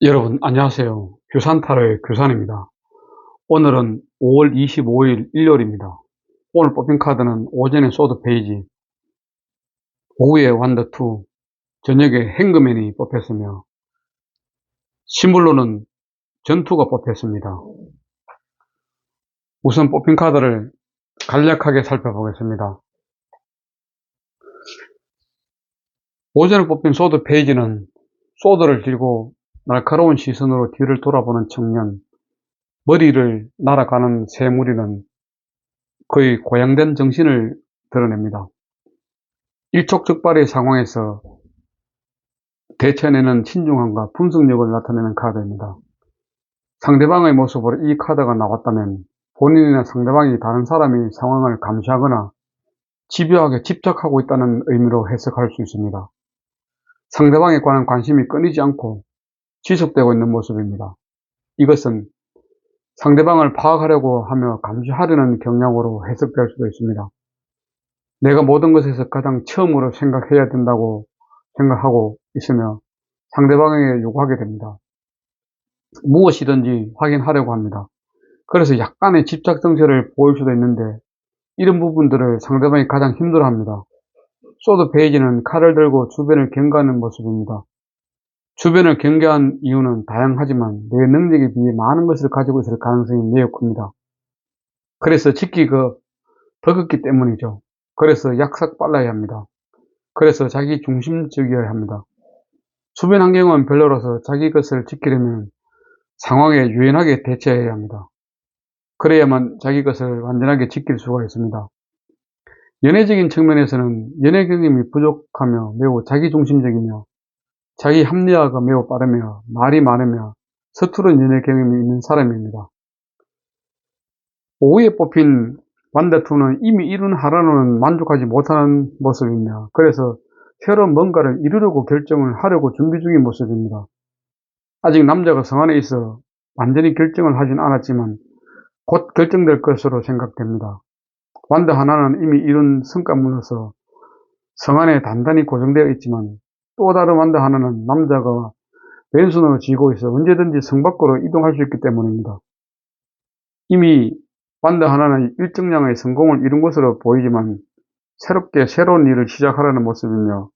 여러분 안녕하세요. 규산타로의 규산입니다. 오늘은 5월 25일 일요일입니다. 오늘 뽑힌 카드는 오전에 소드 페이지, 오후에 완더2, 저녁에 행그맨이 뽑혔으며 심볼로는 전투가 뽑혔습니다. 우선 뽑힌 카드를 간략하게 살펴보겠습니다. 오전에 뽑힌 소드 페이지는 소드를 들고 날카로운 시선으로 뒤를 돌아보는 청년, 머리를 날아가는 새 무리는 그의 고양된 정신을 드러냅니다. 일촉즉발의 상황에서 대처해내는 신중함과 분석력을 나타내는 카드입니다. 상대방의 모습으로 이 카드가 나왔다면 본인이나 상대방이 다른 사람이 상황을 감시하거나 집요하게 집착하고 있다는 의미로 해석할 수 있습니다. 상대방에 관한 관심이 끊이지 않고 지속되고 있는 모습입니다. 이것은 상대방을 파악하려고 하며 감시하려는 경향으로 해석될 수도 있습니다. 내가 모든 것에서 가장 처음으로 생각해야 된다고 생각하고 있으며 상대방에게 요구하게 됩니다. 무엇이든지 확인하려고 합니다. 그래서 약간의 집착 정체를 보일 수도 있는데 이런 부분들을 상대방이 가장 힘들어합니다. 소드 페이지는 칼을 들고 주변을 경계하는 모습입니다. 주변을 경계한 이유는 다양하지만 내 능력에 비해 많은 것을 가지고 있을 가능성이 매우 큽니다. 그래서 지키기가 버겁기 때문이죠. 그래서 약삭 빨라야 합니다. 그래서 자기 중심적이어야 합니다. 주변 환경은 별로라서 자기 것을 지키려면 상황에 유연하게 대처해야 합니다. 그래야만 자기 것을 완전하게 지킬 수가 있습니다. 연애적인 측면에서는 연애 경험이 부족하며 매우 자기중심적이며 자기 합리화가 매우 빠르며 말이 많으며 서투른 연애 경험이 있는 사람입니다. 오후에 뽑힌 완더2는 이미 이룬 하루는 만족하지 못하는 모습이며 그래서 새로운 뭔가를 이루려고 결정을 하려고 준비 중인 모습입니다. 아직 남자가 성안에 있어 완전히 결정을 하진 않았지만 곧 결정될 것으로 생각됩니다. 완더 하나는 이미 이룬 성과물로서 성안에 단단히 고정되어 있지만 또 다른 완더 하나는 남자가 왼손으로 쥐고 있어 언제든지 성 밖으로 이동할 수 있기 때문입니다. 이미 완더 하나는 일정량의 성공을 이룬 것으로 보이지만 새롭게 새로운 일을 시작하려는 모습이며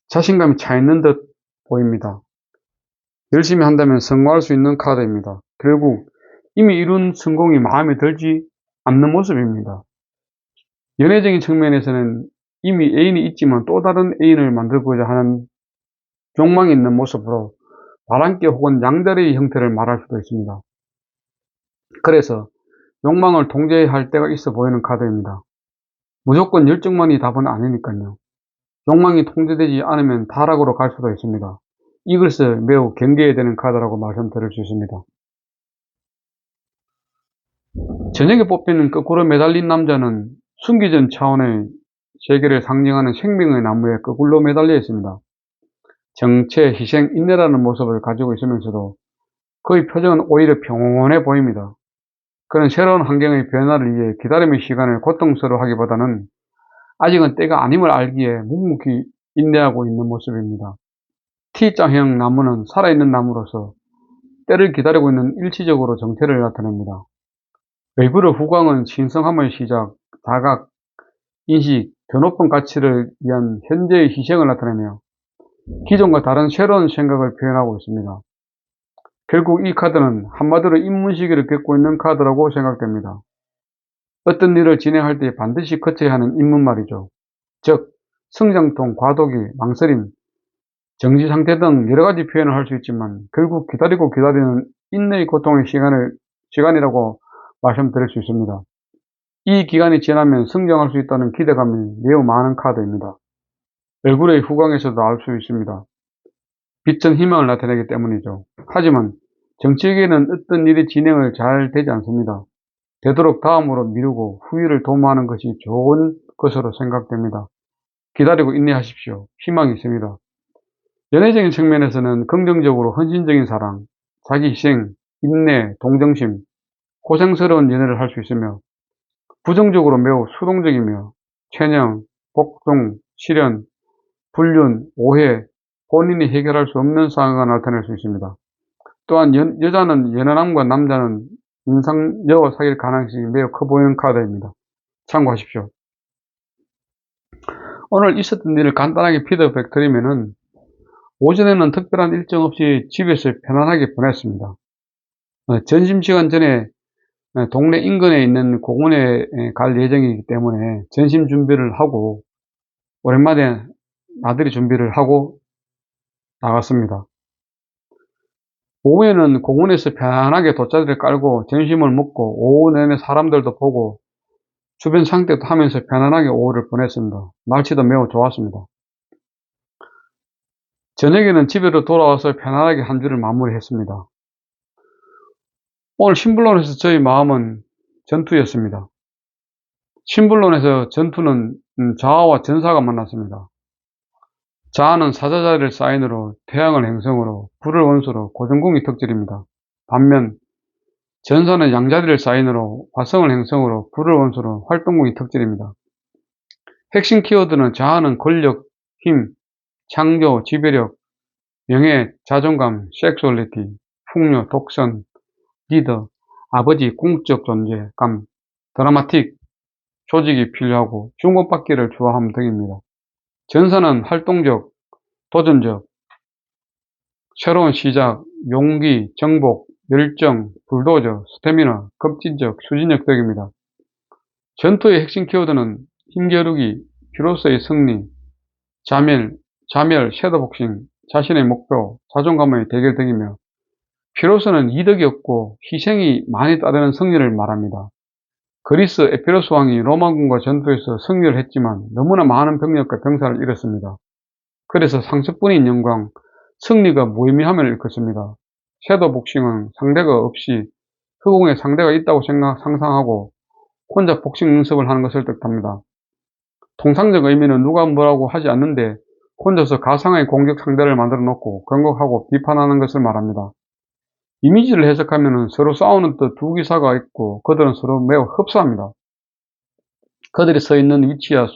자신감이 차 있는 듯 보입니다. 열심히 한다면 성공할 수 있는 카드입니다. 결국 이미 이룬 성공이 마음에 들지 않는 모습입니다. 연애적인 측면에서는 이미 애인이 있지만 또 다른 애인을 만들고자 하는 욕망이 있는 모습으로 바람개 혹은 양다리의 형태를 말할 수도 있습니다. 그래서 욕망을 통제할 때가 있어 보이는 카드입니다. 무조건 열정만이 답은 아니니까요. 욕망이 통제되지 않으면 타락으로 갈 수도 있습니다. 이것을 매우 경계해야 되는 카드라고 말씀드릴 수 있습니다. 저녁에 뽑히는 거꾸로 매달린 남자는 숨기전 차원의 세계를 상징하는 생명의 나무에 거꾸로 매달려 있습니다. 정체, 희생, 인내라는 모습을 가지고 있으면서도 그의 표정은 오히려 평온해 보입니다. 그는 새로운 환경의 변화를 위해 기다림의 시간을 고통스러워하기보다는 아직은 때가 아님을 알기에 묵묵히 인내하고 있는 모습입니다. T자형 나무는 살아있는 나무로서 때를 기다리고 있는 일시적으로 정체를 나타냅니다. 외부의 후광은 신성함의 시작, 자각, 인식, 더 높은 가치를 위한 현재의 희생을 나타내며 기존과 다른 새로운 생각을 표현하고 있습니다. 결국 이 카드는 한마디로 입문시기를 겪고 있는 카드라고 생각됩니다. 어떤 일을 진행할 때 반드시 거쳐야 하는 입문 말이죠. 즉, 성장통, 과도기, 망설임, 정지 상태 등 여러 가지 표현을 할 수 있지만 결국 기다리고 기다리는 인내의 고통의 시간이라고 말씀드릴 수 있습니다. 이 기간이 지나면 성장할 수 있다는 기대감이 매우 많은 카드입니다. 얼굴의 후광에서도 알 수 있습니다. 빛은 희망을 나타내기 때문이죠. 하지만 정치에게는 어떤 일이 진행을 잘 되지 않습니다. 되도록 다음으로 미루고 후일을 도모하는 것이 좋은 것으로 생각됩니다. 기다리고 인내하십시오. 희망이 있습니다. 연애적인 측면에서는 긍정적으로 헌신적인 사랑, 자기 희생, 인내, 동정심, 고생스러운 연애를 할 수 있으며 부정적으로 매우 수동적이며 체념, 복종, 실현, 불륜, 오해, 본인이 해결할 수 없는 상황가 나타낼 수 있습니다. 또한 여자는 연하남과 남자는 인상여와 사귈 가능성이 매우 커 보이는 카드입니다. 참고하십시오. 오늘 있었던 일을 간단하게 피드백 드리면은, 오전에는 특별한 일정 없이 집에서 편안하게 보냈습니다. 점심시간 전에 동네 인근에 있는 공원에 갈 예정이기 때문에 점심 준비를 하고, 오랜만에 나들이 준비를 하고 나갔습니다. 오후에는 공원에서 편안하게 돗자리를 깔고 점심을 먹고 오후 내내 사람들도 보고 주변 상태도 하면서 편안하게 오후를 보냈습니다. 날씨도 매우 좋았습니다. 저녁에는 집으로 돌아와서 편안하게 한 주를 마무리했습니다. 오늘 신불론에서 저희 마음은 전투였습니다. 신불론에서 전투는 자아와 전사가 만났습니다. 자아는 사자자리를 사인으로, 태양을 행성으로, 불을 원소로, 고정궁이 특질입니다. 반면 전사는 양자리를 사인으로, 화성을 행성으로, 불을 원소로, 활동궁이 특질입니다. 핵심 키워드는 자아는 권력, 힘, 창조, 지배력, 명예, 자존감, 섹슈얼리티, 풍요, 독선, 리더, 아버지, 공적 존재감, 드라마틱, 조직이 필요하고 주목받기를 좋아함 등입니다. 전사는 활동적, 도전적, 새로운 시작, 용기, 정복, 열정, 불도저, 스태미너, 급진적, 추진력 등입니다. 전투의 핵심 키워드는 힘겨루기, 기로서의 승리, 자멸, 섀도복싱, 자신의 목표, 자존감의 대결 등이며, 피로서는 이득이 없고 희생이 많이 따르는 승리를 말합니다. 그리스 에피로스 왕이 로마군과 전투에서 승리를 했지만 너무나 많은 병력과 병사를 잃었습니다. 그래서 상처뿐인 영광, 승리가 무의미함을 일컫습니다. 섀도복싱은 상대가 없이 허공에 상대가 있다고 상상하고 혼자 복싱 연습을 하는 것을 뜻합니다. 통상적 의미는 누가 뭐라고 하지 않는데 혼자서 가상의 공격 상대를 만들어 놓고 경고하고 비판하는 것을 말합니다. 이미지를 해석하면 서로 싸우는 듯 두 기사가 있고 그들은 서로 매우 흡사합니다. 그들이 서 있는 위치야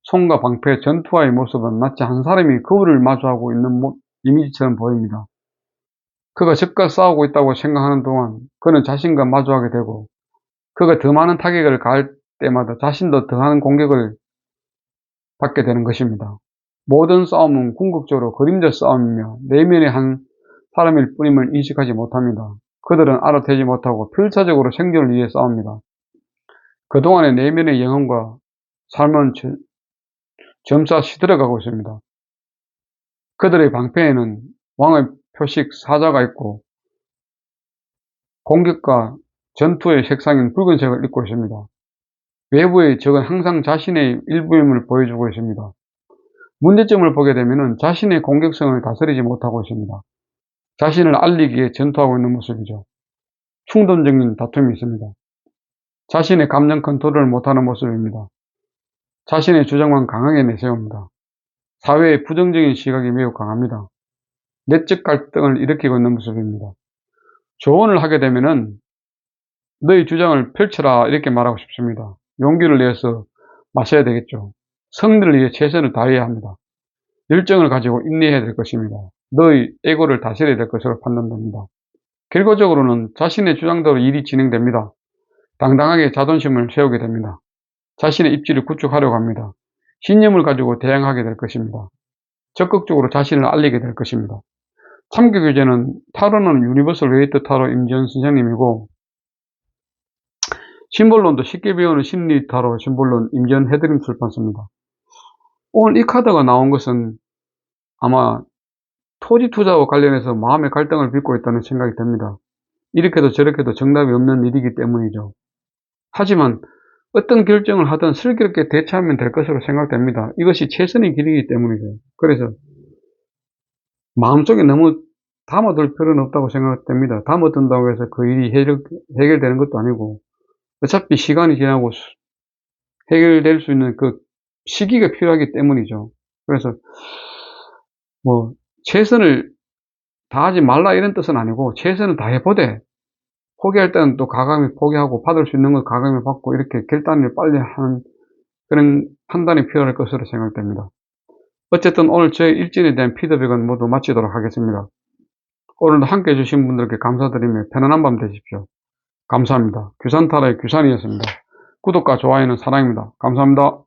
손과 방패, 전투와의 모습은 마치 한 사람이 거울을 마주하고 있는 이미지처럼 보입니다. 그가 적과 싸우고 있다고 생각하는 동안 그는 자신과 마주하게 되고, 그가 더 많은 타격을 가할 때마다 자신도 더하는 공격을 받게 되는 것입니다. 모든 싸움은 궁극적으로 그림자 싸움이며 내면의 한 사람일 뿐임을 인식하지 못합니다. 그들은 알아채지 못하고 필사적으로 생존을 위해 싸웁니다. 그동안의 내면의 영혼과 삶은 점차 시들어가고 있습니다. 그들의 방패에는 왕의 표식 사자가 있고 공격과 전투의 색상인 붉은색을 입고 있습니다. 외부의 적은 항상 자신의 일부임을 보여주고 있습니다. 문제점을 보게 되면 자신의 공격성을 다스리지 못하고 있습니다. 자신을 알리기 위해 전투하고 있는 모습이죠. 충동적인 다툼이 있습니다. 자신의 감정 컨트롤을 못하는 모습입니다. 자신의 주장만 강하게 내세웁니다. 사회의 부정적인 시각이 매우 강합니다. 내적 갈등을 일으키고 있는 모습입니다. 조언을 하게 되면은 너의 주장을 펼쳐라 이렇게 말하고 싶습니다. 용기를 내서 마셔야 되겠죠. 승리를 위해 최선을 다해야 합니다. 열정을 가지고 인내해야 될 것입니다. 너의 에고를 다스려야 될 것으로 판단됩니다. 결과적으로는 자신의 주장대로 일이 진행됩니다. 당당하게 자존심을 세우게 됩니다. 자신의 입지를 구축하려고 합니다. 신념을 가지고 대항하게 될 것입니다. 적극적으로 자신을 알리게 될 것입니다. 참교교재는 타로는 유니버설 웨이트 타로 임지연 선생님이고, 심볼론도 쉽게 배우는 심리 타로 심볼론 임지연 해드림 출판사입니다. 오늘 이 카드가 나온 것은 아마 토지 투자와 관련해서 마음의 갈등을 빚고 있다는 생각이 듭니다. 이렇게도 저렇게도 정답이 없는 일이기 때문이죠. 하지만 어떤 결정을 하든 슬기롭게 대처하면 될 것으로 생각됩니다. 이것이 최선의 길이기 때문이죠. 그래서 마음속에 너무 담아둘 필요는 없다고 생각됩니다. 담아둔다고 해서 그 일이 해결되는 것도 아니고, 어차피 시간이 지나고 해결될 수 있는 그 시기가 필요하기 때문이죠. 그래서 최선을 다하지 말라 이런 뜻은 아니고, 최선을 다해보되 포기할 때는 또 과감히 포기하고 받을 수 있는 걸 과감히 받고 이렇게 결단을 빨리 하는 그런 판단이 필요할 것으로 생각됩니다. 어쨌든 오늘 저의 일진에 대한 피드백은 모두 마치도록 하겠습니다. 오늘도 함께 해주신 분들께 감사드리며 편안한 밤 되십시오. 감사합니다. 규산타라의 규산이었습니다. 구독과 좋아요는 사랑입니다. 감사합니다.